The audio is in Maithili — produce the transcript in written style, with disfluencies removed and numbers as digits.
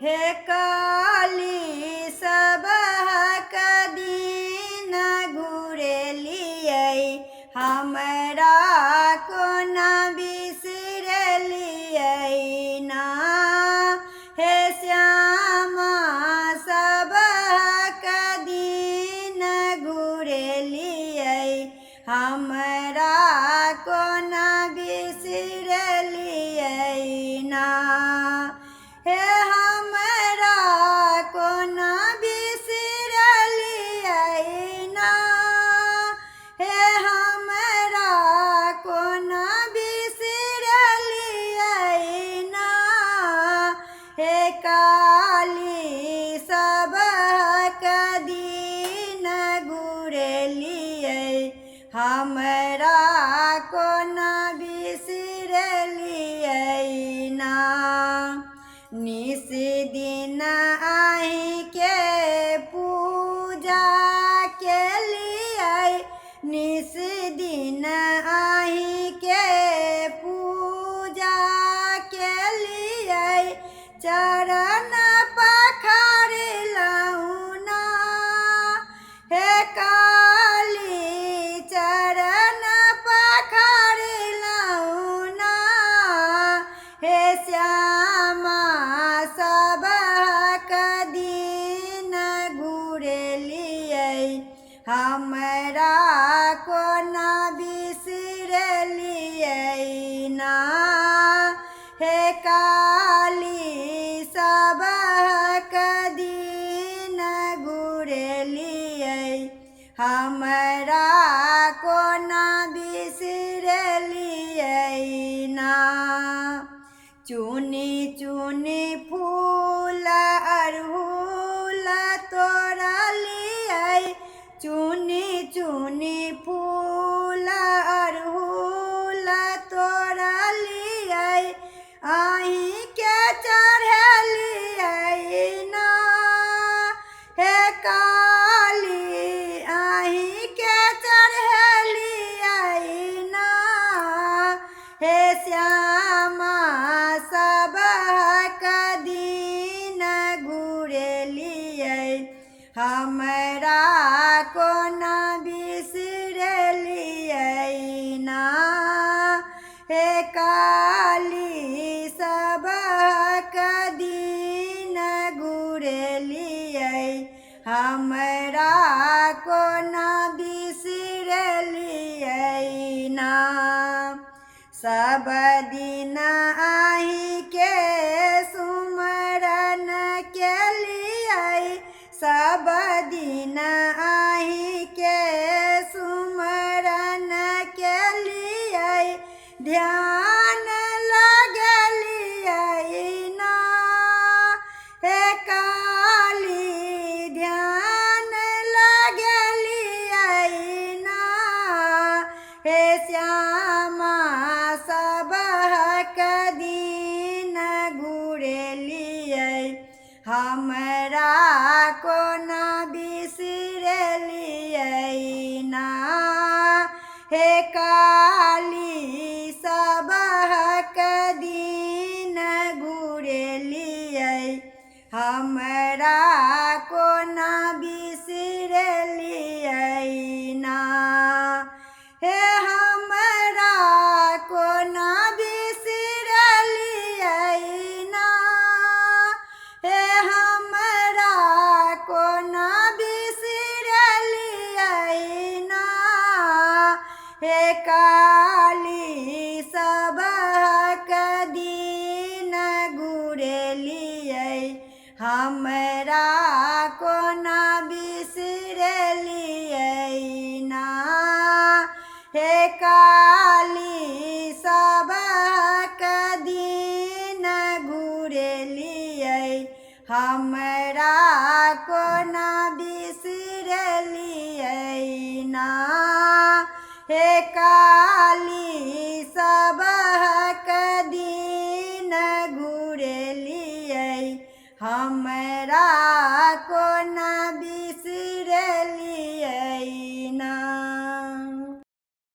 हे काली सबहक दीन घुरेलियै हमरा को न बिसरलियै ना। हे श्यामा सबहक दीन घुरेलियै हमरा को न बिसरलियै ना। हे हमरा को न बिसरलियै ना। हे हमरा को न बिसरलियै ना। हे काली सबहक दीन घुरेलियै हमरा को न बिसरलियै ना। निस दिन आहि के पूजा केलियै निस दिन आहि के पूजा केलियै चरण पखारलहुँ ना। हे काली चरण पखारलहुँ ना। हे श्यामा सबहक दीन घुरेलियै हमरा को न बिसरलियै ना। हे काली सबहक दीन घुरेलियै हमरा को न बिसरलियै ना। चुनी चुनी फूल अड़हुल तोड़लियै चुनी चुनी फूल अड़हुल तोड़लियै आहि के चढ़लियै ना। हे काली आहि के चढ़लियै ना। हे श्यामा सबहक दीन घुरेलियै हमरा को न बिसरलियै ना। हे काली सबहक दीन घुरेलियै हमरा को न बिसरलियै ना। सब दिन आहि के सुमरन केलियै सब दिन आहि के सुमरन केलियै ध्यान लगलियै ना। हे काली ध्यान लगलियै ना। हे श्यामा सबहक दीन घुरेलियै हमरा को न बिसरलियै ना। हे काली सबहक दीन घुरेलियै हमरा को न बिसरलियै ना। हे हमरा को न बिसरलियै ना। हे हमरा को न बिसरलियै ना। हे काली सबहक दीन घुरेलियै हमरा को न बिसरलियै ना। हे काली सबहक दीन घुरेलियै हम